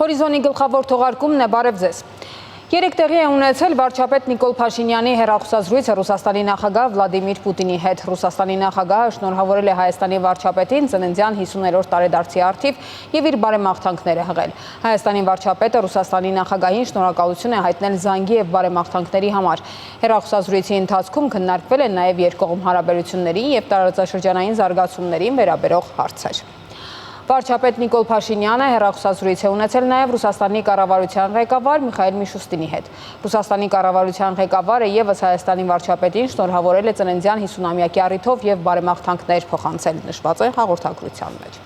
Հորիզոնի գլխավոր թողարկումն է, բարև ձեզ։ Երեք տեղի է ունեցել վարչապետ Նիկոլ Փաշինյանի հեռախոսազրույցը Ռուսաստանի նախագահ Վլադիմիր Պուտինի հետ։ Ռուսաստանի նախագահը շնորհավորել է Հայաստանի վարչապետին ծննդյան 50-րդ տարեդարձի առթիվ եւ իր բարեմաղթանքները հղել։ Հայաստանի վարչապետը Ռուսաստանի նախագահին շնորհակալություն է հայտնել զանգի եւ բարեմաղթանքների համար։ Հեռախոսազրույցի ընթացքում քննարկվել են նաեւ երկկողմ հարաբերությունների եւ տարածաշրջանային զարգացումներին վերաբերող հարցեր։ Վարչապետ Նիկոլ Փաշինյանը հեռախոսազրույց է ունեցել նաև Ռուսաստանի կառավարության ղեկավար Միխայիլ Միշուստինի հետ։ Ռուսաստանի կառավարության ղեկավարը ևս Հայաստանի վարչապետին շնորհավորել է ծննդյան 50-ամյակի առիթով եւ բարեմաղթանքներ փոխանցել, նշված է հաղորդագրության մեջ։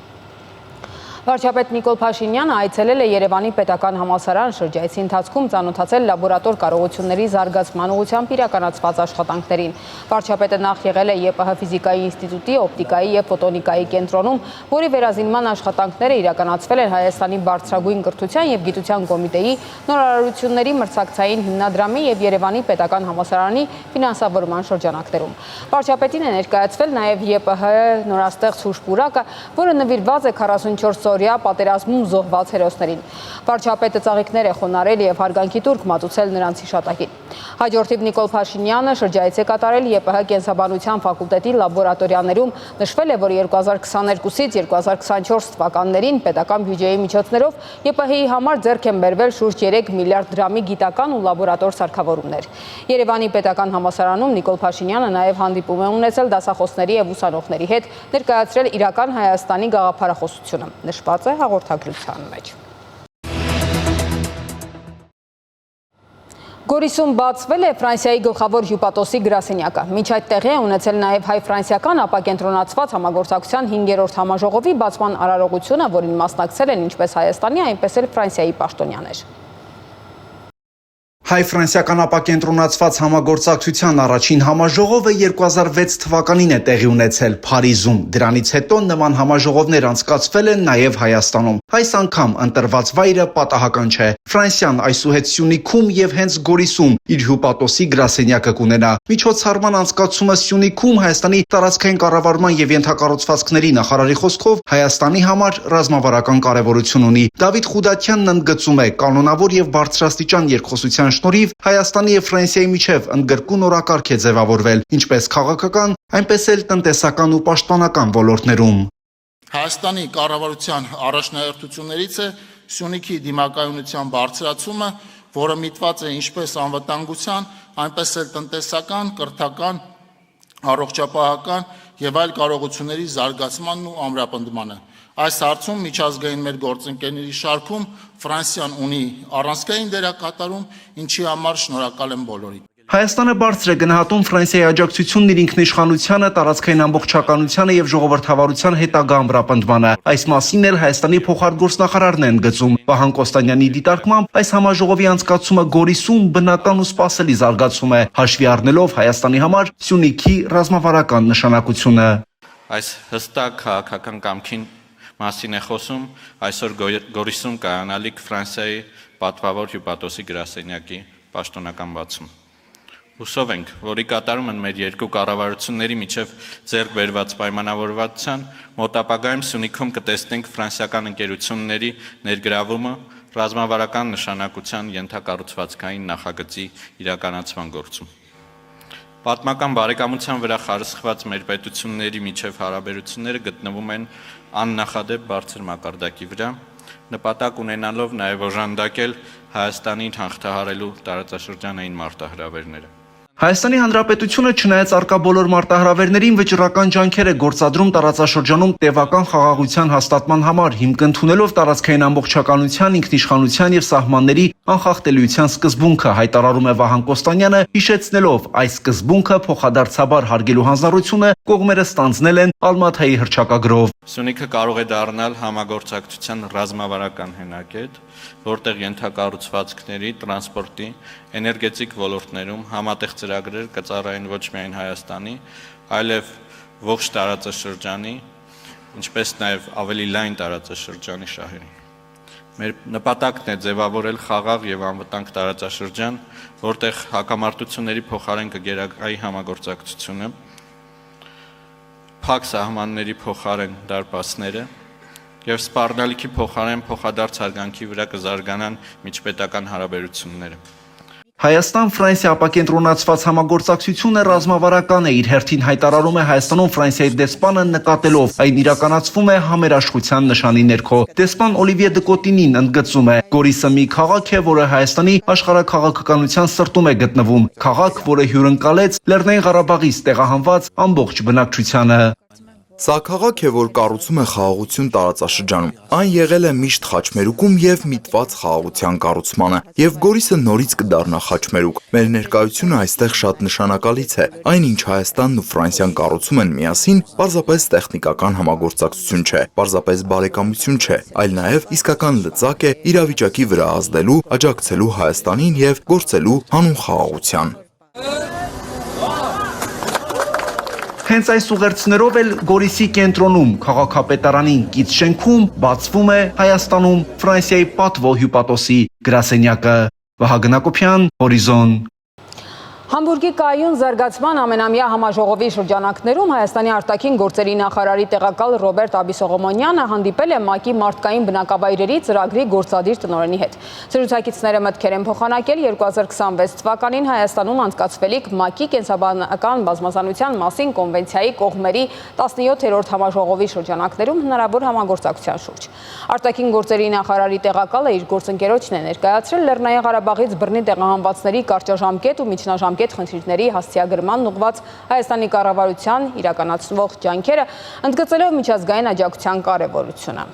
Վարչապետ Նիկոլ Փաշինյանը այցելել է Երևանի պետական համալսարան, շրջայցի ընթացքում ծանոթացել լաբորատոր կարողությունների զարգացման ուղղությամբ իրականացված աշխատանքներին։ Վարչապետը նախ եղել է ԵՊՀ ֆիզիկայի ինստիտուտի, օպտիկայի եւ ֆոտոնիկայի կենտրոնում, որի վերազինման աշխատանքները իրականացվել են Հայաստանի բարձրագույն կրթության եւ գիտության կոմիտեի նորարարությունների մրցակցային հիմնադրամի եւ Երևանի պետական համալսարանի ֆինանսավորման շրջանակներում։ Վարչապետին է ներկայացվել նաեւ ԵՊՀ նորաստեղծ հուշպուրակը, որը նվիրված է 44 օրյա պատերազմում զոհված հերոսներին։ Վարչապետը ծաղիկներ է խոնարհել եւ հարգանքի տուրք մատուցել նրանց հիշատակին։ Հաջորդիվ Նիկոլ Փաշինյանը շրջայց է կատարել ԵՊՀ կենսաբանության ֆակուլտետի լաբորատորիաներում։ Նշվել է, որ 2022-ից 2024 թվականներին պետական բյուջեի միջոցներով ԵՊՀ-ի համար ձեռք են բերվել շուրջ 3 միլիարդ դրամի գիտական ու լաբորատոր սարքավորումներ։ Երևանի պետական համալսարանում Նիկոլ Փաշինյանը նաև հանդիպում է ունեցել դասախոսների եւ ուսանողների հետ, ներկայացրել իրական Հայաստանի գաղափարախոսությունը, նշված է հաղորդագրության մեջ։ Գորիսում բացվել է Ֆրանսիայի գլխավոր հյուպատոսի գրասենյակը։ Մինչ այդ տեղի է ունեցել նաև հայ-ֆրանսիական ապակենտրոնացված համագործակցության 5-րդ համաժողովի բացման արարողությունը, որին մասնակցել են ինչպես Հայաստանի, այնպես էլ Ֆրանսիայի պաշտոնյաներ։ Հայ-ֆրանսիական ապակենտրոնացված համագործակցության առաջին համաժողովը 2006 թվականին է տեղի ունեցել Փարիզում։ Դրանից հետո նման համաժողովներ անցկացվել են նաև Հայաստանում։ Այս անգամ ընտրված վայրը պատահական չէ։ Ֆրանսիան այսուհետ Սյունիքում եւ հենց Գորիսում իր հյուպատոսի գրասենյակը կունենա։ Միջոցառման անցկացումը Սյունիքում Հայաստանի տարածքային կառավարման եւ ենթակառուցվածքների նախարարի խոսքով Հայաստանի համար ռազմավարական կարեւորություն ունի։ Դավիթ Խուդատյանն ընդգծում է, կանոնավոր եւ բարձրաստիճան երկխոսության շնորհիվ Հայաստանի եւ Ֆրանսիայի միջև ընդգրկուն օրակարգ է ձևավորվել, ինչպես քաղաքական, այնպես էլ տնտեսական ու պաշտպանական ոլորտներում։ Հայաստանի կառավարության առաջնահերթություններից է Սյունիքի դիմակայունության բարձրացումը, որը միտված է ինչպես անվտանգության, այնպես էլ տնտեսական, կրթական, առողջապահական եւ այլ կարողությունների զարգացմանն ու ամրապնդմանը։ Այս հարցում միջազգային մեր գործընկերների շարքում Ֆրանսիան ունի առանցքային դերակատարում, ինչի համար շնորհակալ եմ բոլորին։ Հայաստանը բարձր է գնահատում Ֆրանսիայի աջակցությունն իր ինքնիշխանությանը, տարածքային ամբողջականությանը եւ ժողովրդավարության հետագա ամրապնդմանը։ Այս մասին էլ Հայաստանի փոխարգործնախարարն է ընդգծում։ Վահան Կոստանյանի դիտարկմամբ այս համաժողովի անցկացումը Գորիսում բնական ու սպասելի զարգացում է, հաշվի առնելով Հայաստանի համար Սյունիքի ռազմավարական նշանակությունը։ Այս հստակ քաղաքական կամքին մասին է խոսում այսօր Գորիսում կայանալիք Ֆրանսիայի պատվավոր հյուպատոսի գրասենյակի պաշտոնական բացում։ Հուսով ենք, որի կատարում են մեր երկու կառավարությունների միջև ձեռք բերված պայմանավորվածության, մոտ ապագայում Սյունիքում կտեսնենք ֆրանսիական ընկերությունների ներգրավումը ռազմավարական նշանակության ենթակառուցվածքային նախագծի իրականացման գործում։ Պատմական բարեկամության վրա խարսխված մեր պետությունների միջև հարաբերությունները գտնվում են աննախադեպ բարձր մակարդակի վրա, նպատակ ունենալով նաև օժանդակել Հայաստանին հաղթահարելու տարածաշրջանային մարտահրավերները։ Հայաստանի Հանրապետությունը չնայած արկա բոլոր մարտահրավերներին վճռական ջանքեր է գործադրում տարածաշրջանում տևական խաղաղության հաստատման համար, հիմք ընդունելով տարածքային ամբողջականության, ինքնիշխանության եւ սահմանների անխախտելիության սկզբունքը, հայտարարում է Վահան Կոստանյանը, հիշեցնելով այս սկզբունքը փոխադարձաբար հարգելու հանձնառությունը կողմերը ստանձնել են Ալմաթայի հռչակագրով։ Սյունիքը կարող է դառնալ համագործակցության ռազմավարական հենակետ, որտեղ ենթակառուցվածքների, տրանսպորտի, էներգետիկ ոլորտներում համատեղ ծրագրեր կծառայեն ոչ միայն Հայաստանի, այլև ողջ տարածաշրջանի, ինչպես նաև ավելի լայն տարածաշրջանի շահերին։ Մեր նպատակն է ձևավորել խաղաղ եւ անվտանգ տարածաշրջան, որտեղ հակամարտությունների փոխարեն կգերակայի համագործակցությունը, փակ սահմանների փոխարեն դարպասները, եւ սպառնալիքի փոխարեն փոխադարձ հարգանքի վրա կզարգանան միջպետական հարաբերությունները։ Հայաստան-Ֆրանսիա ապակենտրոնացված համագործակցությունը ռազմավարական է, իր հերթին հայտարարում է Հայաստանում Ֆրանսիայի դեսպանը նկատելով, այն իրականացվում է համերաշխության նշանի ներքո։ Դեսպան Օլիվիե Դկոտինին ընդգծում է, Գորիսը մի քաղաք է, որը Հայաստանի աշխարհաքաղաքականության սրտում է գտնվում, քաղաք, որը հյուրընկալեց Լեռնային Ղարաբաղից տեղահանված ամբողջ բնակչությանը։ Սա քաղաք է, որ կառուցում է խաղաղություն տարածաշրջանում։ Այն եղել է միշտ խաչմերուկում եւ միտված խաղաղության կառուցմանը, եւ Գորիսը նորից կդառնա խաչմերուկ։ Մեր ներկայությունը այստեղ շատ նշանակալից է։ Այն, ինչ Հայաստանն ու Ֆրանսիան կառուցում են միասին, պարզապես տեխնիկական համագործակցություն չէ, պարզապես բարեկամություն չէ, այլ նաեւ իսկական լծակ է իրավիճակի վրա ազդելու, աջակցելու Հայաստանին եւ գործելու հանուն խաղաղության։ Հենց այս ուղերձներով էլ Գորիսի կենտրոնում, քաղաքապետարանին կից շենքում բացվում է Հայաստանում Ֆրանսիայի պատվո հյուպատոսի գրասենյակը։ Վահագն Հակոբյան, Հորիզոն։ Համբուրգի կայուն զարգացման ամենամյա համաժողովի շրջանակներում Հայաստանի արտաքին գործերի նախարարի տեղակալ Ռոբերտ Աբիսողոմոնյանը հանդիպել է ՄԱԿ-ի մարդկային բնակավայրերի ծրագրի գործադիր տնօրենի հետ։ Զրուցակիցները մտքեր են փոխանակել 2026 թվականին Հայաստանում անցկացվելիք ՄԱԿ-ի կենսաբանական բազմազանության մասին կոնվենցիայի կողմերի 17-րդ համաժողովի շրջանակներում հնարավոր համագործակցության շուրջ։ Արտաքին գործերի նախարարի տեղակալը իր գործընկերոջն է ներկայացրել Լեռնային Ղարաբաղից բռնի տեղահանվածների կարճաժամկետ ու միջնաժամկետ խնդիրների հասցեագրման ուղղված Հայաստանի կառավարության իրականացնող ջանքերը, ընդգծելով միջազգային աջակցության կարևորությունը։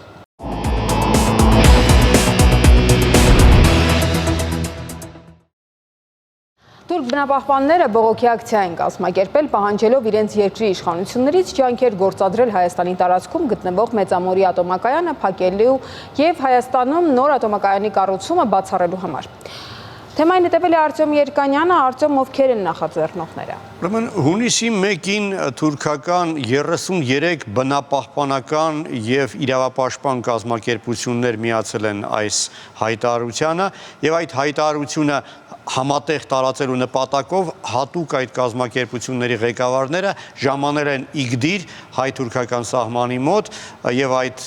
Թուրք բնապահպանները բողոքի ակցիա են կազմակերպել, պահանջելով իրենց երկրի իշխանություններից ջանքեր գործադրել Հայաստանի տարածքում գտնվող Մեծամորի ատոմակայանը փակելու եւ Հայաստանում նոր ատոմակայանի կառուցումը բացառելու համար։ Թեմային հետևել է Արտյոմ Երկանյանը, Արտյոմ, ովքեր են նախաձեռնողները։ Ուրեմն հունիսի 1-ին թուրքական 33 բնապահպանական եւ իրավապաշտպան կազմակերպություններ միացել են այս հայտարարությանը եւ այդ հայտարարությունը համատեղ տարածելու նպատակով հատուկ այդ կազմակերպությունների ղեկավարները ժամանել են Իգդիր հայ-թուրքական սահմանի մոտ եւ այդ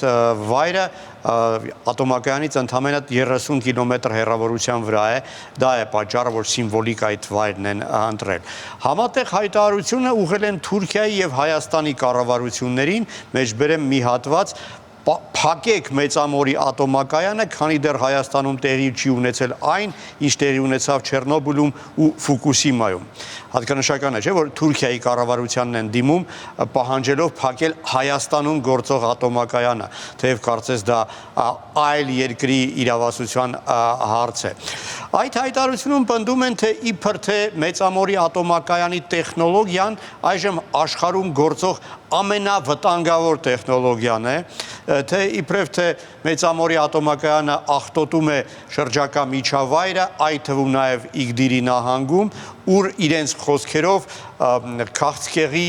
վայրը ատոմակայանից ընդամենը 30 կիլոմետր հեռավորության վրա է, դա է պատճառը, որ սիմվոլիկ այդ վայրն են ընտրել։ Համատեղ հայտարարությունը ուղղել են Թուրքիայի եւ Հայաստանի կառավարություններին, մեջբերեմ մի հատված փակեք Մեծամորի ատոմակայանը, քանի դեռ Հայաստանում տեղի չի ունեցել այն, ինչ տեղի ունեցավ Չեռնոբիլում ու Ֆուկուսիմայում։ Հատկանշական է, չէ՞, որ Թուրքիայի կառավարությանն են դիմում պահանջելով փակել Հայաստանում գործող ատոմակայանը, թեև կարծես դա այլ երկրի իրավասության հարց է։ Այդ հայտարարությունում պնդում են, թե իբր թե Մեծամորի ատոմակայանի տեխնոլոգիան այժմ աշխարհում գործող ամենավտանգավոր տեխնոլոգիան է, թե իբրև թե Մեծամորի ատոմակայանը աղտոտում է շրջակա միջավայրը, այդ թվում նաև Իգդիրի նահանգում, ուր իրենց խոսքերով քաղցկեղի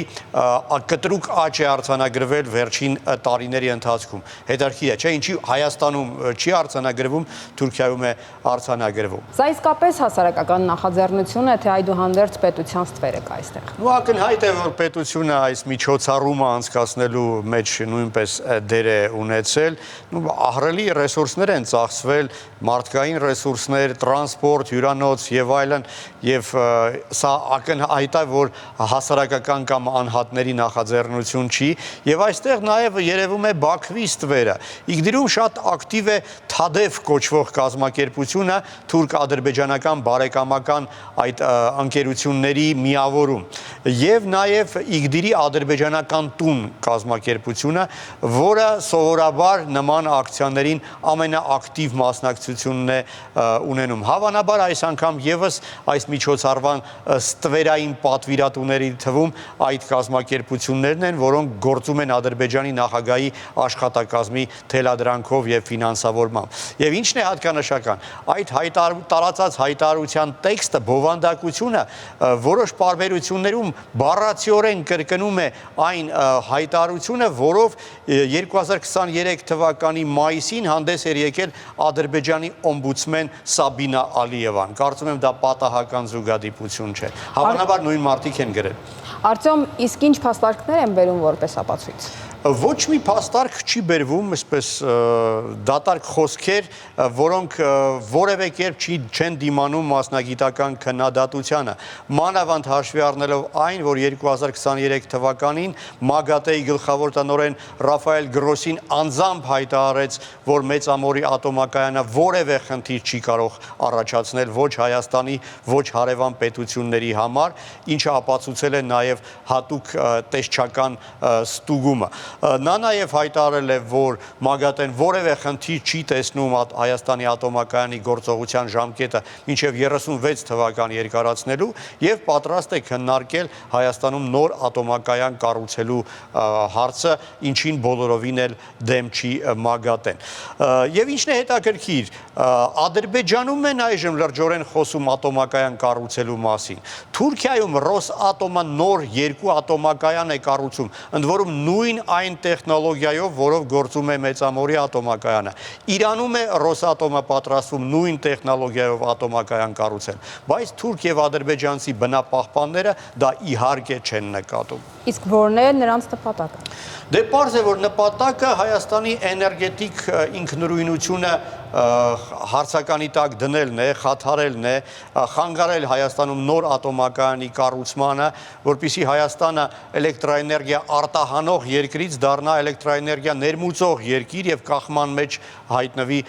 կտրուկ աճ է արձանագրվել վերջին տարիների ընթացքում։ Հետարքիր է, չէ՞, ինչի Հայաստանում չի արձանագրվում, Թուրքիայում է արձանագրվում։ Սա իսկապես հասարակական նախաձեռնություն է, թե այդուհանդերձ պետության ստվերը կա այստեղ։ Ու ակնհայտ է, որ պետությունը այս միջոցառումը անցկացնելու մեջ նույնպես դեր է ունեցել, ահռելի ռեսուրսներ են ծախսվել, մարդկային ռեսուրսներ, տրանսպորտ, հյուրանոց եւ այլն, եւ սա ակնհայտ է, որ հասարակական կամ անհատների նախաձեռնություն չի, եւ այստեղ նաեւ երևում է Բաքվի ստվերը։ Իգդիրում շատ ակտիվ է Թադև կոչվող կազմակերպությունը, թուրք-ադրբեջանական բարեկամական այդ ընկերությունների միավորում, եւ նաեւ Իգդիրի ադրբեջանական տուն կազմակերպությունը, որը սովորաբար նման ակցիաներին ամենաակտիվ մասնակցությունն է ունենում։ Հավանաբար այս անգամ եւս այս միջոցառման ստվերային պատվիրատուների թվում այդ կազմակերպություններն են, որոնք գործում են Ադրբեջանի նախագահի աշխատակազմի թելադրանքով եւ ֆինանսավորմամբ։ Եվ ինչն է հատկանշական, այդ տարածած հայտարարության տեքստը, բովանդակությունը որոշ պարբերություններում բառացիորեն կրկնում է այն հայտարարությունը, որով 2023 թվականի մայիսին հանդես էր եկել Ադրբեջանի օմբուդսմեն Սաբինա Ալիևան։ Կարծում եմ դա պատահական զուգադիպություն չէ։ Հավանաբար նույն մարդիկ են գրել։ Արտյոմ, իսկ ինչ փաստարկներ են բերում որպես ապացույց։ Ոչ մի փաստարկ չի բերվում, այսպես դատարկ խոսքեր, որոնք որևէ կերպ չեն դիմանում մասնագիտական քննադատությանը։ Մանավանդ հաշվի առնելով այն, որ 2023 թվականին ՄԱԳԱՏԷ-ի գլխավոր տնօրեն Ռաֆայել Գրոսին անձամբ հայտարարեց, որ Մեծամորի ատոմակայանը որևէ խնդիր չի կարող առաջացնել ոչ Հայաստանի, ոչ հարևան պետությունների համար, ինչը ապացուցել է նաև հատուկ տեսչական ստուգումը։ Նա նաև հայտարարել է, որ ՄԱԳԱՏԷ-ն որևէ խնդիր չի տեսնում Հայաստանի ատոմակայանի գործողության ժամկետը մինչև 36 թվական երկարացնելու եւ պատրաստ է քննարկել Հայաստանում նոր ատոմակայան կառուցելու հարցը, ինչին բոլորովին էլ դեմ չի ՄԱԳԱՏԷ-ն։ Եվ ինչն է հետաքրքիր, Ադրբեջանում են այժմ լրջորեն խոսում ատոմակայան կառուցելու մասին։ Թուրքիայում Ռոսատոմը նոր 2 ատոմակայան է կառուցում, ընդ որում նույն այն տեխնոլոգիայով, որով գործում է Մեծամորի ատոմակայանը։ Իրանում է Ռոսատոմը պատրաստվում նույն տեխնոլոգիայով ատոմակայան կառուցել, բայց թուրք եւ ադրբեջանցի բնապահպանները դա իհարկե չեն նկատում։ Իսկ որն է նրանց նպատակը։ Դե պարզ է, որ նպատակը Հայաստանի էներգետիկ ինքնուրույնությունը հարցականի տակ դնելն է, խաթարելն է, խանգարել Հայաստանում նոր ատոմակայանի կառուցմանը, որպեսզի Հայաստանը էլեկտրաէներգիա արտահանող երկրից դառնա էլեկտրաէներգիա ներմուծող երկիր եւ կախման մեջ հայտնվի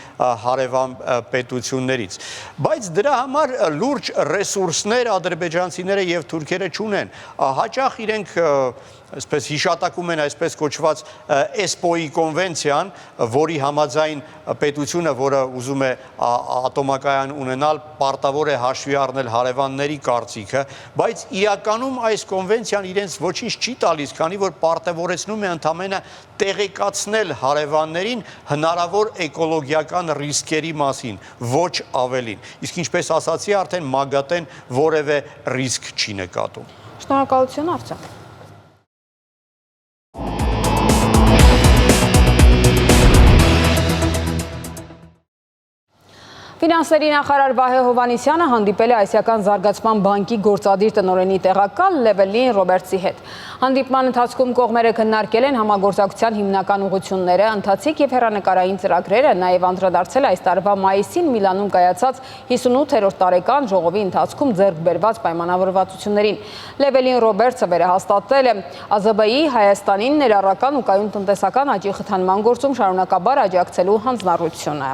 հարևան պետություններից։ Բայց դրա համար լուրջ ռեսուրսներ ադրբեջանցիները եւ թուրքերը չունեն։ Հաճախ իրենք այսպես հիշատակում են այսպես կոչված ESPO-ի կոնվենցիան, որի համաձայն պետությունը, որը ուզում է ատոմակայան ունենալ, պարտավոր է հաշվի առնել հարևանների կարծիքը, բայց իրականում այս կոնվենցիան իրենց ոչինչ չի տալիս, քանի որ պարտավորեցնում է ընդամենը տեղեկացնել հարևաններին հնարավոր էկոլոգիական ռիսկերի մասին, ոչ ավելին։ Իսկ ինչպես ասացի, արդեն ՄԱԳԱՏԷ-ն որևէ ռիսկ չի նկատում։ Շնորհակալություն, Արցախ։ Ֆինանսների նախարար Վահե Հովհաննիսյանը հանդիպել է Ասիական զարգացման բանկի գործադիր տնօրենի տեղակալ Լևելին Ռոբերտսի հետ։ Հանդիպման ընթացքում կողմերը քննարկել են համագործակցության հիմնական ուղղությունները, ընթացիկ եւ հեռանկարային ծրագրերը, նաեւ անդրադարձել այս տարվա մայիսին Միլանում կայացած 58-րդ տարեկան ժողովի ընթացքում ձեռք բերված պայմանավորվածություններին։ Լևելին Ռոբերտսը վերահաստատել է ԱԶԲ-ի Հայաստանին ներառական ու կայուն տնտեսական աճի խթանման գործում շարունակաբար աջակցելու հանձնառությունը։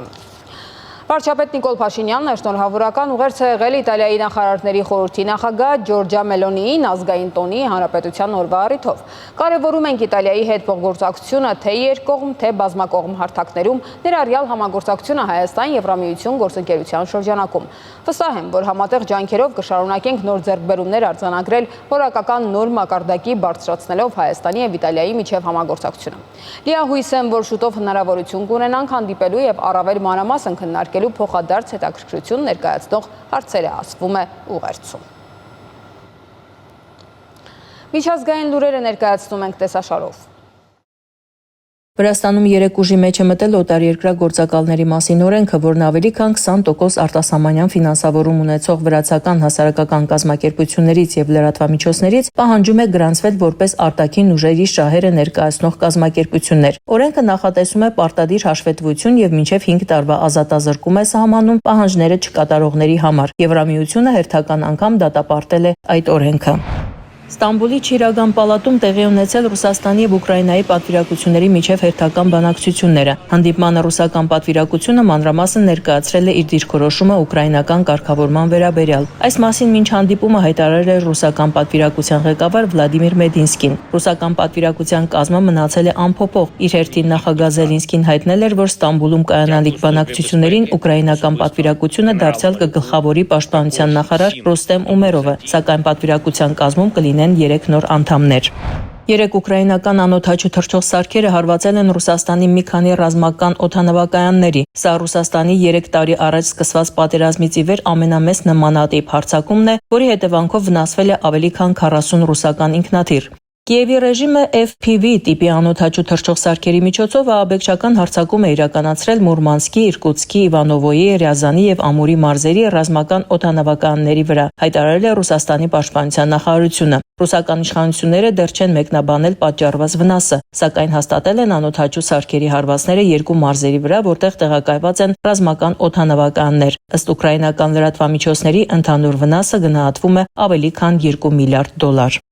Վարչապետ Նիկոլ Փաշինյանն շնորհավորական ուղերձ է եղել Իտալիայի նախարարների խորհրդի նախագահ Ջորջա Մելոնիին ազգային տոնի հանրապետության օրվա առիթով։ Կարևորում ենք Իտալիայի հետ փոխգործակցությունը թե երկկողմ, թե բազմակողմ հարթակներում, ներառյալ համագործակցությունը Հայաստան-Եվրամիություն գործընկերության շրջանակում։ Վստահ եմ, որ համատեղ ջանքերով կշարունակենք նոր ձեռքբերումներ արձանագրել որակական նոր մակարդակի բարձրացնելով Հայաստանի եւ Իտալիայի միջև համագործակցությունը։ Լիահույս եմ, որ շուտով հնարավորություն կունենանք հանդիպելու եւ առավել մանրամասն քննարկելու փոխադարձ հետաքրքրություն ներկայացնող հարցերը, ասվում է ուղերձում։ Միջազգային լուրերը ներկայացնում ենք տեսաշարով։ Վրաստանում 3 ուժի մեջ է մտել օտարերկրյա գործակալների մասին օրենքը, որն ավելի քան 20% արտասահմանյան ֆինանսավորում ունեցող վրացական հասարակական կազմակերպություններից եւ լրատվամիջոցներից պահանջում է գրանցվել որպես արտաքին ուժերի շահերը ներկայացնող կազմակերպություններ։ Օրենքը նախատեսում է պարտադիր հաշվետվություն եւ մինչեւ 5 տարվա ազատազրկում է սահմանում պահանջները չկատարողների համար։ Եվրամիությունը հերթական անգամ դատապարտել է այդ օրենքը։ Ստամբուլի Չիրագան պալատում տեղի ունեցել Ռուսաստանի եւ Ուկրաինայի պատվիրակությունների միջև հերթական բանակցությունները։ Հանդիպմանը ռուսական պատվիրակությունը մանրամասն ներկայացրել է իր դիրքորոշումը ուկրաինական կարգավորման վերաբերյալ։ Այս մասին մինչ հանդիպումը հայտարարել է ռուսական պատվիրակության ղեկավար Վլադիմիր Մեդինսկին։ Ռուսական պատվիրակության կազմը մնացել է անփոփոխ։ Իր հերթին նախագահ Զելինսկին հայտնել էր, որ Ստամբուլում կայանալիք բանակցություններին ուկրաինական պատվիրակությունը դարձյալ կգլխավորի պաշտպանության նախարար Ռոստեմ Ումերովը, սակայն պատվիրակության կազմում կլինեն 3 նոր անդամներ։ 3 ուկրաինական անօդաչու թռչող սարքերը հարվածել են Ռուսաստանի մի քանի ռազմական օդանավակայանների։ Սա Ռուսաստանի 3 տարի առաջ սկսված պատերազմից ի վեր ամենամեծ նմանատիպ հարձակումն է, որի հետևանքով վնասվել է ավելի քան 40 ռուսական ինքնաթիռ։ Կիևի ռեժիմը FPV տիպի անօդաչու թռչող սարքերի միջոցով ահաբեկչական հարձակում է իրականացրել Մուրմանսկի, Իրկուտսկի, Իվանովոյի, Ռյազանի եւ Ամուրի մարզերի ռազմական օդանավականների վրա, հայտարարել է Ռուսաստանի պաշտպանության նախարարությունը։ Ռուսական իշխանությունները դեռ չեն մեկնաբանել պատճառված վնասը, սակայն հաստատել են անօդաչու սարքերի հարվածները երկու մարզերի վրա, որտեղ տեղակայված են ռազմական օդանավականներ։ Ըստ ուկրաինական լրատվամիջոցների ընդհանուր վնասը գնահատվում է ավելի քան $2 միլիարդ։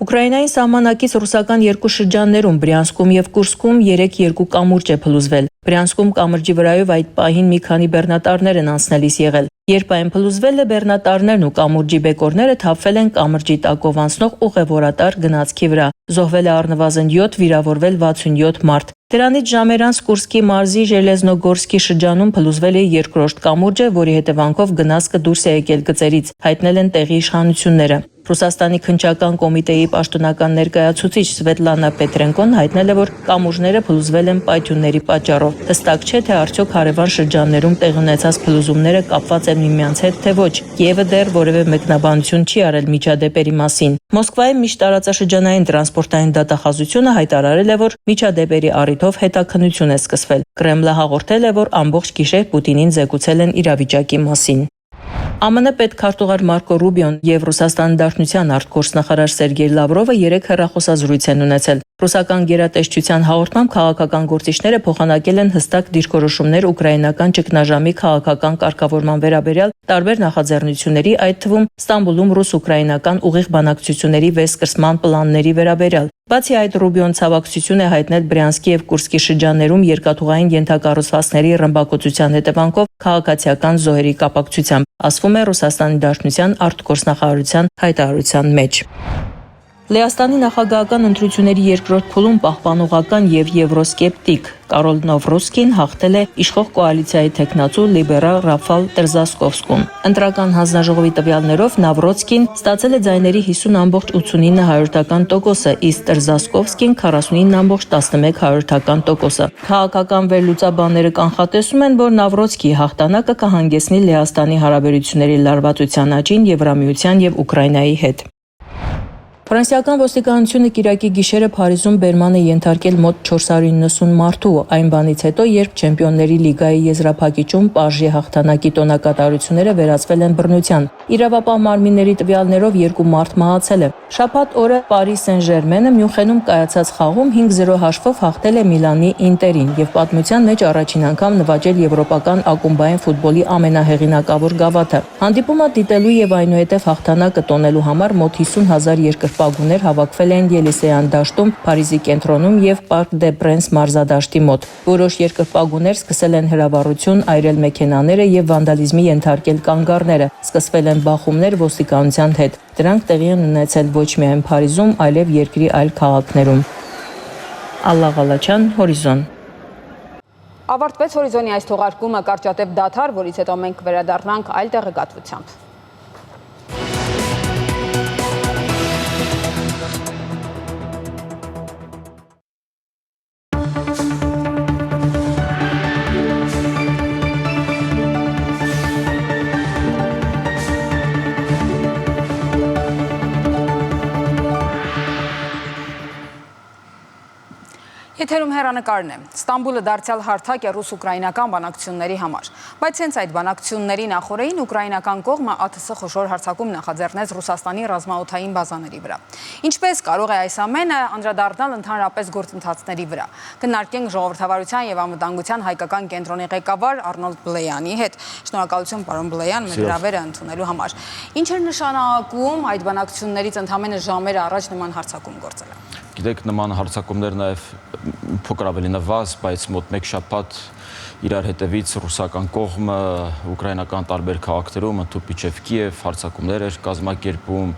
Ուկրաինայի սահմանակից ռուսական երկու շրջաններում Բրյանսկում եւ Կուրսկում 3 կամուրջ է փլուզվել։ Բրյանսկում կամրջի վրայով այդ պահին մի քանի բեռնատարներ են անցնելիս եղել։ Երբ այն փլուզվել է, բեռնատարներն ու կամուրջի բեկորները թափվել են կամրջի տակով անցնող ուղևորատար գնացքի վրա։ Զոհվել է առնվազն 7, վիրավորվել 67 մարդ։ Դրանից ժամեր անց Կուրսկի մարզի Ժելեզնոգորսկի շրջանում փլուզվել է երկրորդ կամուրջը, որի հետևանքով գնացքը դուրս է եկել գծերից, հայտնել են տեղի իշխանությունները։ Ռուսաստանի քննչական կոմիտեի պաշտոնական ներկայացուցիչ Սվետլանա Պետրենկոն հայտնել է, որ կամուրջները փլուզվել են պայթյունների պատճառով։ Հստակ չէ, թե արդյոք հարևան շրջաններում տեղի ունեցած փլուզումները կապված են միմյանց հետ, թե ոչ։ Կիևը դեռ որևէ մեկնաբանություն չի արել միջադեպերի մասին։ Մոսկվայի միջտարածաշրջանային տրանսպորտային դատախազությունը հայտարարել է, որ միջադեպերի առիթով հետաքննություն է սկսվել։ Կրեմլը հաղորդել է, որ ամբողջ գիշեր Պուտինին զեկուցել են իրավիճակի մասին։ ԱՄՆ պետքարտուղար Մարկո Ռուբիոն եւ Ռուսաստանի Դաշնության արտգործնախարար Սերգեյ Լավրովը 3 հեռախոսազրույց են ունեցել։ Ռուսական գերատեսչության հաղորդմամբ քաղաքական գործիչները փոխանակել են հստակ դիրքորոշումներ ուկրաինական ճգնաժամի քաղաքական կարգավորման վերաբերյալ տարբեր նախաձեռնությունների, այդ թվում Ստամբուլում ռուս-ուկրաինական ուղիղ բանակցությունների վերսկսման պլանների վերաբերյալ։ Բացի այդ, Ռուբիոն ցավակցություն է հայտնել Բրյանսկի եւ Կուրսկի շրջաններում երկաթուղային ենթակառուցվածքների ռմբակոծության հետևանքով քաղաքացիական զոհերի կապակցությամբ, ասվում է Ռուսաստանի Դաշնության արտգործնախարարության հայտարարության մեջ։ Լեհաստանի նախագահական ընտրությունների երկրորդ փուլում պահպանողական եւ եվրոսկեպտիկ Կարոլ Նովրոսկին հաղթել է իշխող կոալիցիայի թեկնածու լիբերալ Ռաֆալ Տրզասկովսկուն։ Ընտրական հանձնաժողովի տվյալներով Նավրոցկին ստացել է ձայների 50.9%, իսկ Տրզասկովսկին 49.11%։ Քաղաքական վերլուծաբանները կանխատեսում են, որ Նավրոցկիի հաղթանակը կհանգեցնի Լեհաստանի հարաբերությունների լարվածության աճին Եվրամիության եւ Ուկրաինայի հետ։ Ֆրանսիական ոստիկանությունը կիրակի գիշերը Փարիզում բերման է ենթարկել մոտ 490 մարդու, այն բանից հետո, երբ Չեմպիոնների լիգայի եզրափակիչում Պարժի հաղթանակի տոնակատարությունները վերածվել են բռնության։ Իրավապահ մարմինների տվյալներով 2 մարդ մահացել է։ Շաբաթ օրը Պարի Սեն-Ժերմենը Մյունխենում կայացած խաղում 5-0 հաշվով հաղթել է Միլանի Ինտերին եւ պատմության մեջ առաջին անգամ նվաճել եվրոպական ակումբային ֆուտբոլի ամենահեղինակավոր գավաթը։ Հանդիպումը դիտելու եւ այնուհետեւ հաղթանակը տոնելու համար մոտ 50,000 երկրպագուներ հավաքվել են Ելիսեյան դաշտում, Փարիզի կենտրոնում եւ Parc des Princes մարզադաշտի մոտ։ Որոշ երկրպագուներ սկսել են հրավառություն, այրել մեքենաները եւ վանդալիզմի ենթարկել կանգառները։ Սկսվել են բախումներ ոստիկանության հետ։ Դրանք տեղի են ունեցել ոչ միայն Փարիզում, այլև երկրի այլ քաղաքներում։ Ալլա Ղալաչյան, Հորիզոն։ Ավարտվեց Հորիզոնի այս թողարկումը, կարճատև դադար, որից հետո մենք վերադառնանք այլ տեղեկատվությամբ։ Եթերում հեռանկարն է։ Ստամբուլը դարձյալ հարթակ է ռուս-ուկրաինական բանակցությունների համար, բայց հենց այդ բանակցությունների նախօրեին ուկրաինական կողմը ԱԹՍ խոշոր հարձակում նախաձեռնեց Ռուսաստանի ռազմաօդային բազաների վրա։ Ինչպես կարող է այս ամենը անդրադառնալ ընդհանրապես գործընթացների վրա։ Քննարկենք ժողովրդավարության եւ անվտանգության հայկական կենտրոնի ղեկավար Արնոլդ Բլեյանի հետ։ Շնորհակալություն, պարոն Բլեյան, մեր հրավերը ընդունելու համար։ Ինչ էր նշանակում այդ բանակցություններից ընդամենը ժամեր առաջ նման հարձակում գործելը։ Գիտեք, նման հարձակումներ նաև փոքր ավելի նվազ, բայց մոտ 1 շաբաթ իրար հետևից ռուսական կողմը ուկրաինական տարբեր քաղաքներում, ընդհանրապես Կիև, հարձակումներ էր կազմակերպում,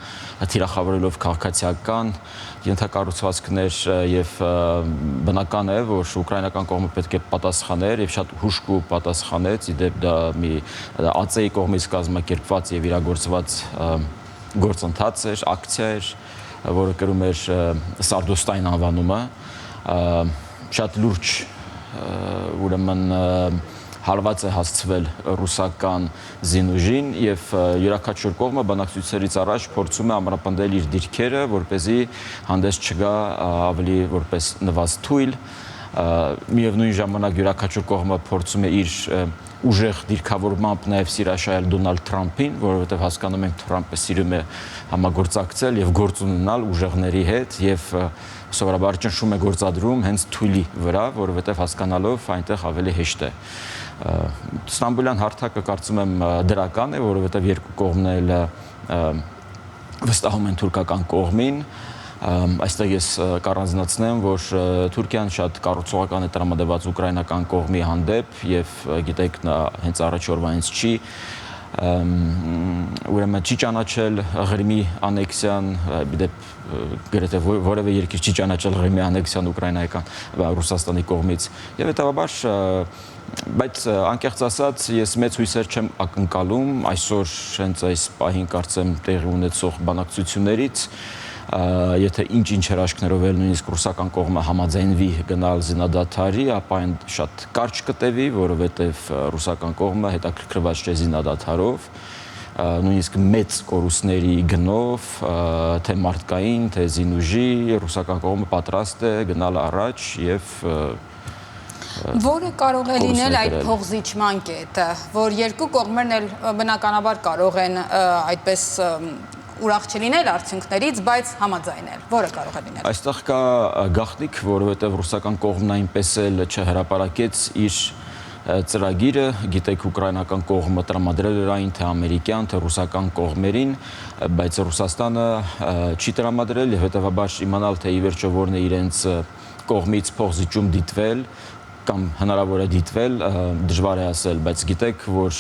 թիրախավորելով քաղաքացիական ենթակառուցվածքներ եւ բնական է, որ ուկրաինական կողմը պետք է պատասխաներ եւ շատ հուժկու պատասխանեց, իդեպ դա մի ԱԾ-ի կողմից կազմակերպված եւ իրագործված գործընթաց էր, ակցիա էր, որը կրում էր Սարդոստայն անվանումը, շատ լուրջ ուրեմն հարված է հասցվել ռուսական զինուժին եւ յուրաքանչյուր կողմը բանակցությունից առաջ փորձում է ամրապնդել իր դիրքերը, որպեսզի հանդես չգա ավելի որպես նվազ թույլ, միևնույն ժամանակ յուրաքանչյուր կողմը փորձում է իր ուժեղ դիրքավորմամբ նաև սիրաշայել Դոնալդ Թրամփին, որովհետև հասկանում ենք Թրամփը սիրում է համագործակցել եւ գործ ունենալ ուժեղների հետ եւ սովորաբար ճնշում է գործադրում հենց թույլի վրա, որովհետև հասկանալով այնտեղ ավելի հեշտ է։ Ստամբուլյան հարթակը կարծում եմ դրական է, որովհետև երկու կողմն էլ վստահում են թուրքական կողմին։ Այստեղ ես կառանձնացնեմ, որ Թուրքիան շատ կառուցողական է տրամադրված ուկրաինական կողմի հանդեպ եւ գիտեք նա հենց առաջ օրվանից չի ուրեմն չի ճանաչել Ղրիմի անեքսիան, դեպ գրեթե որևէ երկիր չի ճանաչել Ղրիմի անեքսիան ուկրաինական Ռուսաստանի կողմից եւ հետաբար բայց անկեղծ ասած ես մեծ հույսեր չեմ ակնկալում այսօր հենց այս պահին կարծեմ տեղի ունեցող բանակցություններից եթե ինչ հրաշքներով էլ նույնիսկ ռուսական կողմը համաձայնվի գնալ զինադադարի, ապա այն շատ կարճ կտևի, որովհետև ռուսական կողմը հետաքրքրված չէ զինադադարով, նույնիսկ մեծ կորուստների գնով, թե մարդկային, թե զինուժի, ռուսական կողմը պատրաստ է գնալ առաջ եւ Որը կարող է լինել այդ փոխզիջման կետը, որ երկու կողմերն էլ բնականաբար կարող են այդպես ուրախ չլինել արդյունքներից, բայց համաձայնել, որը կարող է լինել։ Այստեղ կա գաղտնիք, որովհետև ռուսական կողմն այնպես էլ չհրապարակեց իր ծրագիրը, գիտեք ուկրաինական կողմը տրամադրել էր այն թե ամերիկյան, թե ռուսական կողմերին, բայց Ռուսաստանը չի տրամադրել եւ հետեւաբար իմանալ թե ի վերջո որն է իրենց կողմից փոխզիջում դիտվել կամ հնարավոր է դիտվել, դժվար է ասել, բայց գիտեք, որ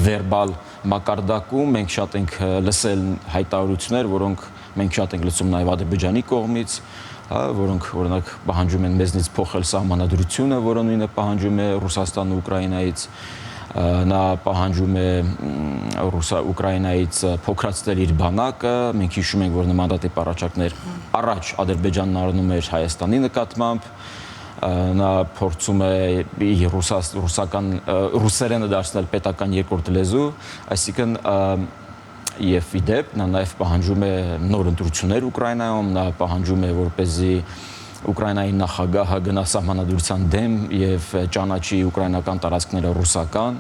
վերբալ մակարդակում մենք շատ ենք լսել հայտարարություններ, որոնք մենք շատ ենք լսում նաև Ադրբեջանի կողմից, որոնք օրինակ պահանջում են մեզնից փոխել սահմանադրությունը, որը նույնը պահանջում է Ռուսաստանն ու Ուկրաինայից, նա պահանջում է Ուկրաինայից փոքրացնել իր բանակը, մենք հիշում ենք, որ նման դատի առաջարկներ առաջ Ադրբեջանն առնում էր Հայաստանի նկատմամբ, նա փորձում է ռուսերենը դարձնել պետական երկրորդ լեզու, այսինքն եւ իդեպ նա նաեւ պահանջում է նոր ընտրություններ Ուկրաինայում, նա պահանջում է որպեսզի Ուկրաինայի նախագահը գնա սահմանադրության դեմ եւ ճանաչի ուկրաինական տարածքները ռուսական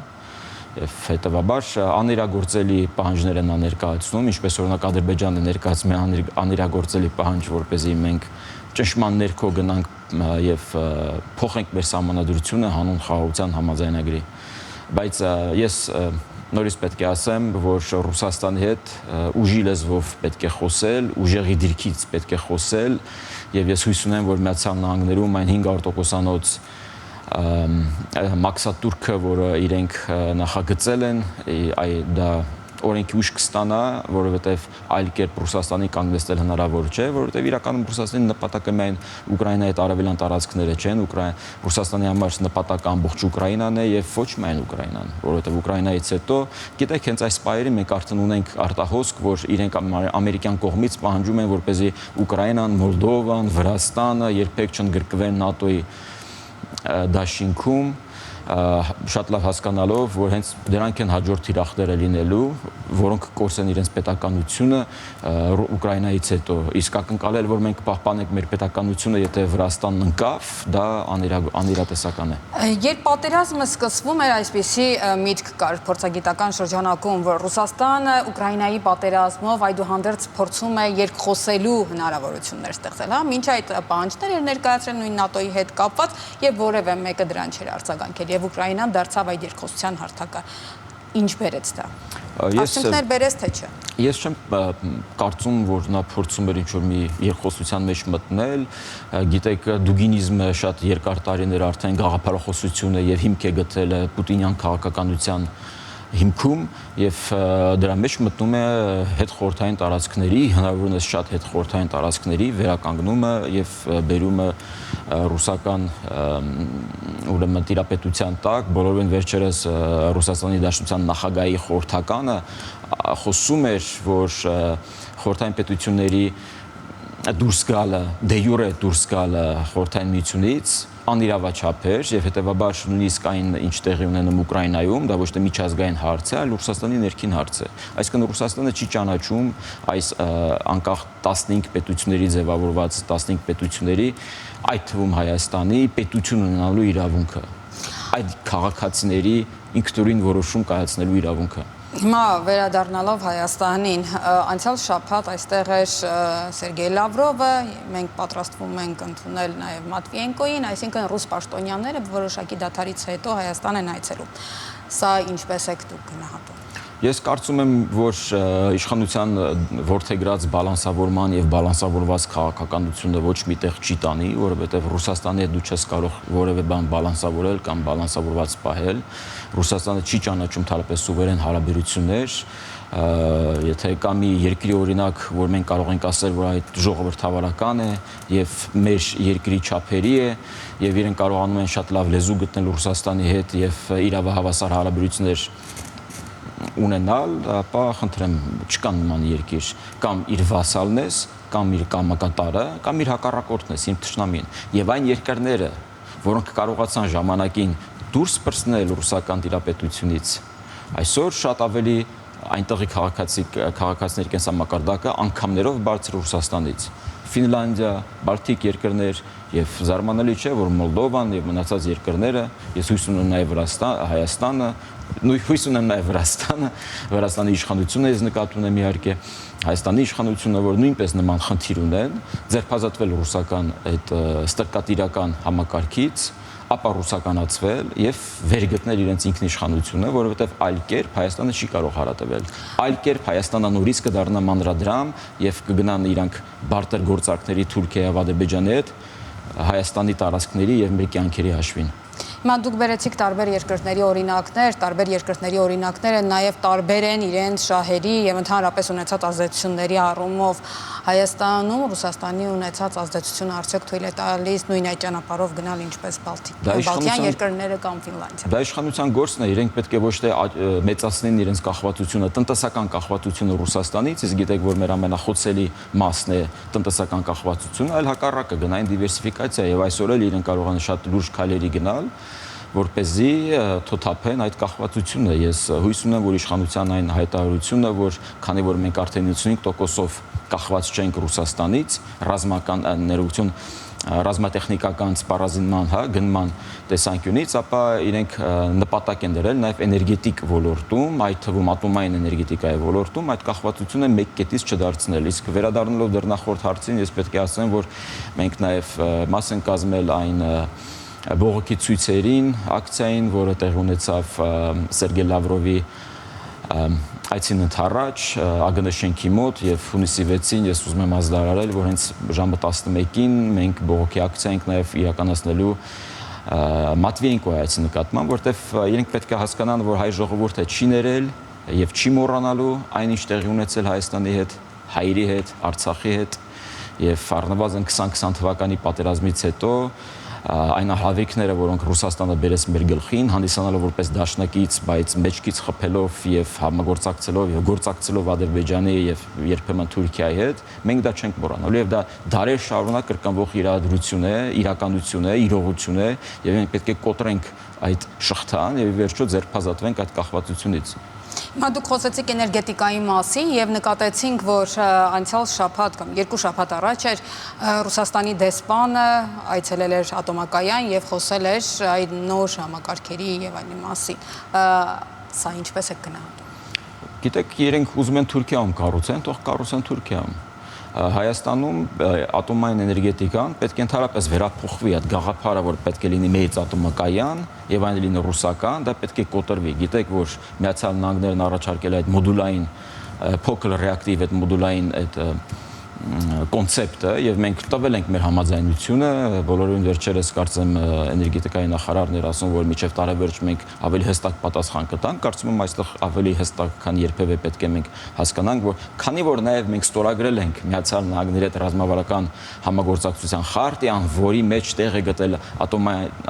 եւ հետեւաբար անիրագործելի պահանջներ են ներկայացնում, ինչպես օրինակ Ադրբեջանը ներկայացնում է անիրագործելի պահանջ, որպեսզի մենք ճնշման ներքո գնանք եւ փոխենք մեր սահմանադրությունը հանուն խաղաղության համաձայնագրի, բայց ես նորից պետք է ասեմ, որ Ռուսաստանի հետ ուժի լեզվով պետք է խոսել, ուժեղի դիրքից պետք է խոսել եւ ես հույս ունեմ, որ Միացյալ Նահանգներում այն 500%-անոց մաքսատուրքը, որը իրենք նախագծել են, դա օրենքի ուժ կստանա, որովհետև այլ կերպ Ռուսաստանի կանգնեցնել հնարավոր չէ, որովհետև իրականում Ռուսաստանի նպատակը միայն Ուկրաինայի արևելյան տարածքները չեն, Ռուսաստանի համար նպատակը ամբողջ Ուկրաինան է եւ ոչ միայն Ուկրաինան, որովհետև Ուկրաինայից հետո, գիտեք, հենց այս պայերին մենք արդեն ունենք արտահոսք, որ իրենք ամերիկյան կողմից պահանջում են, որպեսզի Ուկրաինան, Մոլդովան, Վրաստանը երբեք չընդգրկվեն ՆԱՏՕ-ի դաշինքում, շատ լավ հասկանալով, որ հենց դրանք են հաջորդ թիրախները լինելու, որոնք կորցնեն իրենց պետականությունը Ուկրաինայից հետո, իսկ ակնկալել, որ մենք պահպանենք մեր պետականությունը, եթե Վրաստանն ընկավ, դա անիրատեսական է։ Երբ պատերազմը սկսվում էր, այսպիսի միտք կար փորձագիտական շրջանակում, որ Ռուսաստանը Ուկրաինայի պատերազմով այդուհանդերձ փորձում է երկխոսելու հնարավորություններ ստեղծել, հա, մինչ այդ պահանջներ էր ներկայացրել նույն ՆԱՏՕ-ի հետ կապված եւ որևէ մեկը դրան չէր արձագանքել եւ Ուկրաինան դարձավ այդ երկխոսության հարթակը։ Ինչ բերեց դա։ Արդյունքներ բերեց թե չէ։ Ես չեմ կարծում, որ նա փորձում էր ինչ-որ մի երկխոսության մեջ մտնել, գիտեք, դուգինիզմը շատ երկար տարիներ արդեն գաղափարախոսություն է եւ հիմք է գտել պուտինյան քաղաքականության հիմքում եւ դրա մեջ մտնում է հետխորհրդային տարածքների, հնարավորինս շատ հետխորհրդային տարածքների վերականգնումը եւ բերումը ռուսական ուրեմն տիրապետության տակ, բոլորովին վերջերս Ռուսաստանի Դաշնության նախագահի խորհրդականը խոսում էր, որ խորհրդային պետությունների դուրս գալը, դե յուրե դուրս գալը խորհրդային միությունից անիրավաչափ էր եւ հետեւաբար նույնիսկ այն ինչ տեղի ունենում Ուկրաինայում, դա ոչ թե միջազգային հարց է, այլ Ռուսաստանի ներքին հարց է։ Այսինքն Ռուսաստանը չի ճանաչում այս անկախ 15 պետությունների ձևավորված 15 պետությունների, այդ թվում Հայաստանի պետություն ունենալու իրավունքը, այդ քաղաքացիների ինքնուրույն որոշում կայացնելու իրավունքը։ Հիմա վերադառնալով Հայաստանին, անցյալ շաբաթ այստեղ էր Սերգեյ Լավրովը, մենք պատրաստվում ենք ընդունել նաև Մատվիենկոին, այսինքն ռուս պաշտոնյաները որոշակի դադարից հետո Հայաստան են այցելում։ Սա ինչպես եք դուք գնահատում։ Ես կարծում եմ, որ իշխանության որդեգրած բալանսավորման եւ բալանսավորված քաղաքականությունը ոչ միտեղ չի տանի, որովհետեւ Ռուսաստանի հետ դու չես կարող որևէ բան բալանսավորել կամ բալանսավորված պահել։ Ռուսաստանը չի ճանաչում թարպես սուվերեն հարաբերություններ, եթե կա մի երկրի օրինակ, որ մենք կարող ենք ասել, որ այդ ժողովրդավարական է եւ մեր երկրի չափերի է եւ իրեն կարողանում են շատ լավ լեզու գտնել Ռուսաստանի հետ եւ իրավահավասար հարաբերություններ ունենալ, ապա խնդրեմ, չկա նման երկիր, կամ իր վասալն ես, կամ իր կամակատարը, կամ իր հակառակորդն ես, իմ թշնամին։ Եվ այն երկրները, որոնք կարողացան ժամանակին դուրս պրծնել ռուսական տիրապետությունից, այսօր շատ ավելի այնտեղի քաղաքացիների կենսամակարդակը անգամներով բարձր Ռուսաստանից։ Ֆինլանդիա, Բալթիկ երկրներ եւ զարմանալի չէ, որ Մոլդովան եւ մնացած երկրները, ես հույս ունեմ նաեւ Հայաստանը, հույս ունեմ նաև Վրաստանի իշխանությունը ես նկատի ունեմ իհարկե, Հայաստանի իշխանությունը, որ նույնպես նման խնդիր ունեն, ձերբազատվել ռուսական այդ ստրկատիրական համակարգից, ապա ռուսականացվել եւ վերգտնել իրենց ինքնիշխանությունը, որովհետեւ այլ կերպ Հայաստանը չի կարող հարատևել։ Այլ կերպ Հայաստանը նորից կդառնա մանրադրամ եւ կգնան իրանք բարտեր գործարքների Թուրքիայի եւ Ադրբեջանի հետ Հայաստանի տարածքների եւ մեր կյանքերի հաշվին։ Հիմա դուք բերեցիք տարբեր երկրների օրինակները նաև տարբեր են իրենց շահերի եւ ընդհանրապես ունեցած ազդեցությունների առումով Հայաստանում Ռուսաստանի ունեցած ազդեցությունը արդյոք թույլ է տալիս նույն այդ ճանապարհով գնալ ինչպես Բալթյան երկրները կամ Ֆինլանդիա։ Դա իշխանության գործն է, իրենք պետք է ոչ թե մեծացնեն իրենց կախվածությունը, տնտեսական կախվածությունը Ռուսաստանից, իսկ գիտեք, որ մեր ամենախոցելի մասն է տնտեսական կախվածությունը, այլ հակառակը գնային դիվերսիֆիկացիա եւ այսօր էլ իրենք կարող են շատ լուրջ քայլերի գնալ, որպեսզի թոթափեն այդ կախվածությունը։ Ես հույս ունեմ, որ իշխանության այն հայտարարությունը, որ քանի որ մենք արդեն 95%-ով կախված չենք Ռուսաստանից, ռազմական ներողություն, ռազմատեխնիկական սպառազինման, գնման տեսանկյունից, ապա իրենք նպատակ են դրել նաև էներգետիկ ոլորտում, այդ թվում ատոմային էներգետիկայի ոլորտում այդ կախվածությունը մեկ կետից չդարձնել։ Իսկ վերադառնալով դեռ նախորդ հարցին, ես պետք է ասեմ, որ մենք նաև մաս ենք կազմել այն բողոքի ցույցերին, ակցիային, որը տեղի ունեցավ Սերգեյ Լավրովի այցին ընդառաջ ԱԳՆ շենքի մոտ եւ հունիսի 6-ին ես ուզում եմ ազդարարել, որ հենց ժամը 11-ին մենք բողոքի ակցիա ենք նաեւ իրականացնելու Մատվիենկոյի այցի նկատմամբ, որտեվ իրենք պետք է հասկանան, որ հայ ժողովուրդը չի ներել եւ չի մոռանալու այն ինչ տեղի ունեցել Հայաստանի հետ, հայերի հետ, Արցախի հետ եւ առնվազն 2020 թվականի պատերազմից հետո այն հավերքները, որոնք Ռուսաստանը բերեց մեր գլխին, հանդիսանալով որպես դաշնակից, բայց մեջքից խփելով եւ համագործակցելով եւ գործակցելով Ադրբեջանի եւ երբեմն Թուրքիայի հետ, մենք դա չենք մոռանալու եւ դա դարեր շարունակ կրկնվող իրադրություն է, իրականություն է, իրողություն է եւ մենք պետք է կոտրենք այդ շղթան եւ ի վերջո ձերբազատվենք այդ կախվածությունից։ Հիմա դուք խոսեցիք էներգետիկայի մասին եւ նկատեցինք, որ անցյալ շաբաթ կամ երկու շաբաթ առաջ էր Ռուսաստանի դեսպանը այցելել էր ատոմակայան եւ խոսել էր այդ նոր համակարգերի եւ այլնի մասին։ Սա ինչպես է գնահատում։ Գիտեք, իրենք ուզում են Թուրքիայում կառուցեն, թող կառուցեն Թուրքիայում։ Հայաստանում ատոմային էներգետիկան պետք է ընդհանրապես վերափոխվի այդ գաղափարը, որ պետք է լինի մեծ ատոմակայան եւ այն լինի ռուսական, դա պետք է կոտրվի։ Գիտեք, որ Միացյալ Նահանգներն առաջարկել այդ մոդուլային փոքր ռեակտիվ այդ մոդուլային այդ կոնցեպտը եւ մենք տվել ենք մեր համաձայնությունը, բոլորին վերջերս կարծեմ էներգետիկայի նախարարն էր ասում, որ միջև տարեվերջ մենք ավելի հստակ պատասխան կտանք, կարծում եմ այստեղ ավելի հստակ, քան երբևէ պետք է մենք հասկանանք, որ քանի որ նաեւ մենք ստորագրել ենք Միացյալ Նահանգների հետ ռազմավարական համագործակցության խարտիան, որի մեջ տեղ է գտել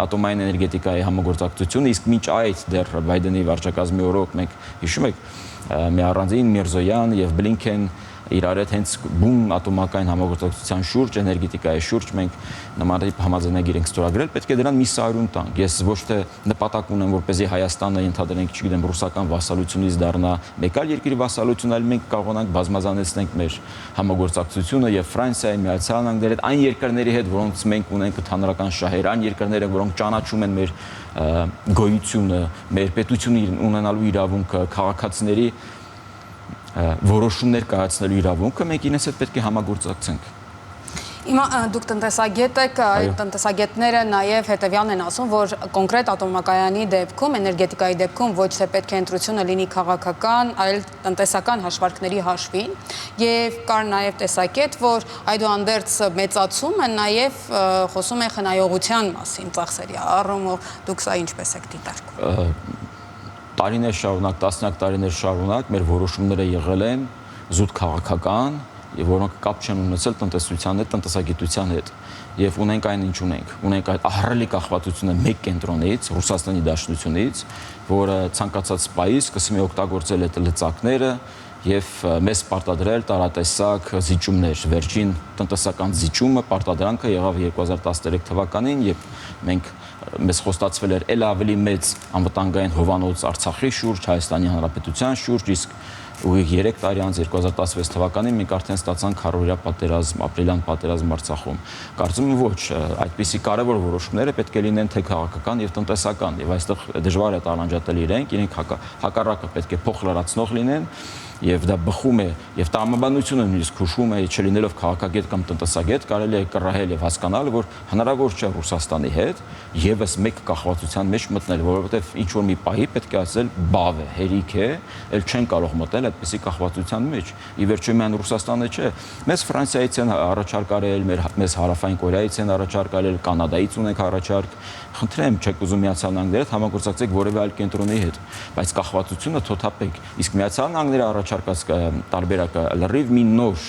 ատոմային էներգետիկայի համագործակցությունը, իսկ մինչ այդ դեռ Բայդենի վարչակազմի օրոք մենք հիշում եք մի առանձին Միրզոյան եւ Բլինքեն իրար հետ հենց բուն ատոմակային համագործակցության շուրջ, էներգետիկայի շուրջ մենք նմանատիպ համաձայնագիր ենք ստորագրել, պետք է դրան մի սահուն տանք։ Ես ոչ թե նպատակ ունեմ, որպեսզի Հայաստանը ենթադրենք, չգիտեմ, ռուսական վասալությունից դառնա մեկ այլ երկրի վասալություն, այլ մենք կարողանանք բազմազանեցնենք մեր համագործակցությունը եւ Ֆրանսիայի, Միացյալ Նահանգների հետ, այն երկրների հետ, որոնց մենք ունենք ընդհանրական շահեր, այն երկրները, որոնք ճանաչում են մեր գոյությունը, մեր պետությունը ունենալու իրավունքը, քաղաքացիների որոշումներ կայացնելու իրավունքը, մենք իրենց հետ պետք է համագործակցենք։ Հիմա դուք տնտեսագետ եք, այդ տնտեսագետները նաև հետևյալն են ասում, որ կոնկրետ ատոմակայանի դեպքում, էներգետիկայի դեպքում ոչ թե պետք է ընտրությունը լինի քաղաքական, այլ տնտեսական հաշվարկների հաշվին, եւ կար նաև տեսակետ, որ այդուհանդերձ մեծացումը նաև խոսում է խնայողության մասին ծախսերի առումով, դուք սա ինչպես եք դիտարկում։ Տարիներ շարունակ, տասնյակ տարիներ շարունակ մեր որոշումները եղել են զուտ քաղաքական, եւ որոնք կապ չեն ունեցել տնտեսության հետ, տնտեսագիտության հետ, եւ ունենք այն ինչ ունենք։ Ունենք այդ ահռելի կախվածությունը մեկ կենտրոնից, Ռուսաստանի Դաշնությունից, որը ցանկացած պայիս սկսում է օգտագործել այդ լծակները եւ մեզ պարտադրել տարատեսակ զիջումներ։ Վերջին տնտեսական զիջումը, պարտադրանքը եղավ 2013 թվականին, երբ մենք մեզ խոստացվել էր ել ավելի մեծ անվտանգային հովանոց Արցախի շուրջ, Հայաստանի Հանրապետության շուրջ, իսկ ուղիղ 3 տարի անց 2016 թվականին մենք արդեն ստացանք քառօրյա պատերազմ, ապրիլյան պատերազմ Արցախում։ Կարծում եմ ոչ, այդպիսի կարևոր որոշումները պետք է լինեն թե քաղաքական եւ տնտեսական, եւ այստեղ դժվար է տարանջատել իրենք հակառակը պետք է փոխլրացնող լինեն, եւ դա բխում է եւ տրամաբանությունը նույնիսկ հուշում է, չլինելով քաղաքագետ կամ տնտեսագետ, կարելի է կռահել եւ հասկանալ, որ հնարավոր չէ Ռուսաստանի հետ եւս մեկ կախվածության մեջ մտնել, որովհետեւ ինչ որ մի պահի պետք է ասել բավ է, հերիք է, ել չեն կարող մտնել այդպիսի կախվածության մեջ։ Ի վերջո միայն Ռուսաստանը չէ, մեզ Ֆրանսիայից են առաջարկ արել, մեզ Հարավային Կորեայից են առաջարկ արել, Կանադայից ունենք առաջարկ։ Խնդրեմ, չեք ուզում Միացյալ Նահանգների հետ համագործակցեք որևէ այլ կենտրոնի հետ, բայց կախվածությունը թոթափեք։ Իսկ Միացյալ Նահանգները առաջարկած տարբերակը լրիվ մի նոր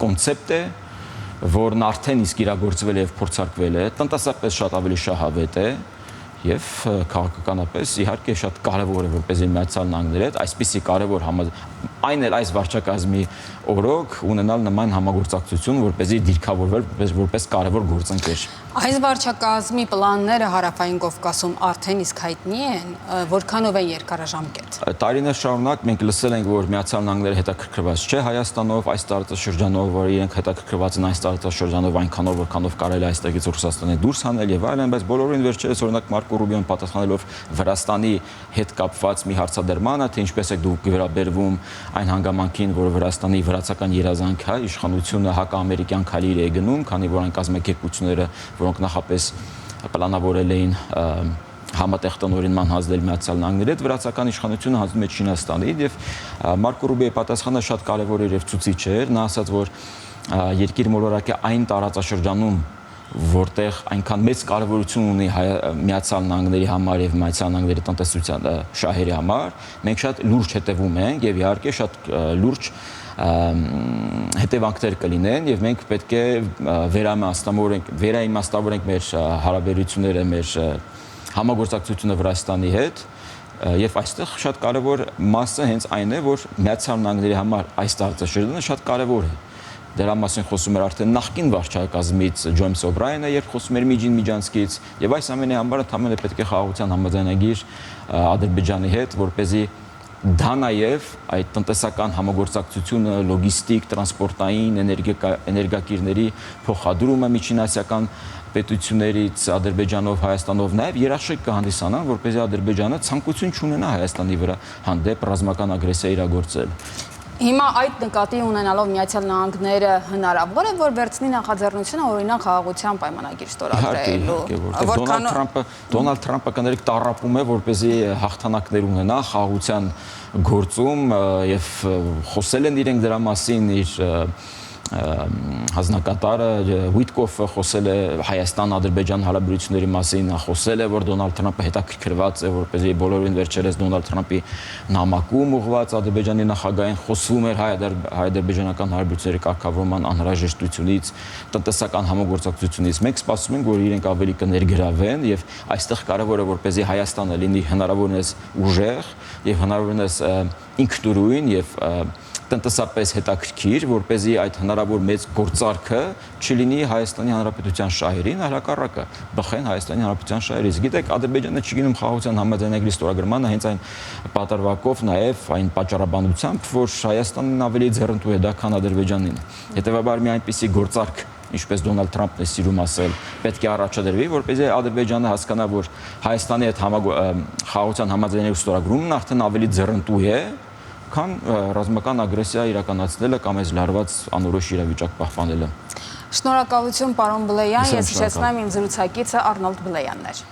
կոնցեպտ է, որն արդեն իսկ իրագործվել է եւ փորձարկվել է, տնտեսապես շատ ավելի շահավետ է եւ քաղաքականապես իհարկե շատ կարեւոր է, որպեսզի Միացյալ Նահանգների հետ այսպիսի կարեւոր այն էլ այս վարչակազմի օրոք ունենալ նման համագործակցություն, որպեսզի դիրքավորվել որպես կարևոր գործընկեր։ Այս վարչակազմի պլանները Հարավային Կովկասում արդեն իսկ հայտնի են, որքանով են երկարաժամկետ։ Տարիներ շարունակ մենք լսել ենք, որ Միացյալ Նահանգները հետաքրքրված չէ Հայաստանով, այս տարածաշրջանով, որ իրենք հետաքրքրված են այս տարածաշրջանով այնքանով, որքանով կարելի է այստեղից Ռուսաստանի դուրս հանել եւ այլն, բայց բոլորին վերջերս օրինակ Մարկո Ռուբիոն պատասխանելով Վրաստանի հետ կապված մի հարցադրմանը, թե ինչպես է դուք վերաբերվում այն հանգամանքին, որ Վրաստանի վրացական երազանքը իշխանությունը հակաամերիկյան քայլեր է գնում, քանի որ այն կազմակերպությունները, որոնք նախապես պլանավորել էին համատեղ տնօրինման հանձնել Միացյալ Նահանգների հետ, վրացական իշխանությունը հանձնում է Չինաստանին եւ Մարկո Ռուբիոյի պատասխանը շատ կարեւոր էր եւ ցուցիչ էր։ Նա ասաց, որ երկիր մոլորակ է այն տարածաշրջանում, որտեղ այնքան մեծ կարևորություն ունի Միացյալ Նահանգների համար եւ Միացյալ Նահանգների տնտեսության շահերի համար, մենք շատ լուրջ հետևում ենք եւ իհարկե շատ լուրջ հետևանքներ կլինեն եւ մենք պետք է վերաիմաստավորենք մեր հարաբերությունները, մեր համագործակցությունը Վրաստանի հետ եւ այստեղ շատ կարեւոր մասը հենց այն է, որ Միացյալ Նահանգների համար այս տարածաշրջանը շատ կարեւոր է։ Դրա մասին խոսում էր արդեն նախկին վարչակազմից Ջոյմս Օբրայենը, երբ խոսում էր Միջին Միջանցքից, եւ այս ամենի համար ընդհանրապես պետք է խաղաղության համաձայնագիր Ադրբեջանի հետ, որպեսզի դա նաեւ այդ տնտեսական համագործակցությունը, լոգիստիկ, տրանսպորտային, էներգակիրների փոխադրումը միջինասիական պետություններից Ադրբեջանով, Հայաստանով նաեւ երաշխիք կհանդիսանան, որպեսզի Ադրբեջանը ցանկություն չունենա Հայաստանի վրա հանդեպ ռազմական ագրեսիա իրագործել։ Հիմա այդ նկատի ունենալով Միացյալ Նահանգները հնարավոր է, որ վերցնի նախաձեռնությունը օրինակ խաղաղության պայմանագիր ստորագրելու։ Դոնալդ Թրամփը կներեք տառապում է, որպեսզի հաղթանակներ ունենա խաղաղության գործում եւ խոսել են իրենք դրա մասին իր հանձնակատարը Ուիտկոֆը խոսել է Հայաստան-Ադրբեջան հարաբերությունների մասին, խոսել է, որ Դոնալդ Թրամփը հետաքրքրված է, որպեսզի բոլորին վերջերս Դոնալդ Թրամփի նամակում ուղղված Ադրբեջանի նախագահին խոսվում էր հայ-ադրբեջանական հարաբերությունների կարգավորման անհրաժեշտությունից, տնտեսական համագործակցությունից։ Մենք սպասում ենք, որ իրենք ավելի կներգրավեն եւ այստեղ կարեւոր է, որպեսզի Հայաստանը լինի հնարավորինս ուժեղ եւ հնարավորինս ինքնուրույն եւ տնտեսապես հետաքրքիր, որ เป զի այդ հնարավոր մեծ գործարքը չլինի Հայաստանի Հանրապետության շահերին, այլ հակառակը, բխեն Հայաստանի Հանրապետության շահերից։ Գիտեք, Ադրբեջանը չգինում խաղաղության համաձայնագրի ստորագրմանը հենց այն պատրվակով, նաև այն պատճառաբանությամբ, որ Հայաստանն ավելի ձեռնտու է դա, քան Ադրբեջանին։ Հետևաբար մի այնպիսի գործարք, ինչպես Դոնալդ Թրամփն է սիրում ասել, պետք է առաջադրվի, որ เป զի Ադրբեջանը հասկանա, որ Հայաստանի հետ խաղաղության համաձայնագրի ստորագրումն արդեն ավելի ձեռնտու է, քան ռազմական ագրեսիա իրականացնելը կամ այս լարված անորոշ իրավիճակ պահպանելը։ Շնորհակալություն, պարոն Բլեյան, ես հիշեցնեմ իմ զրուցակիցը Արնոլդ Բլեյանն էր։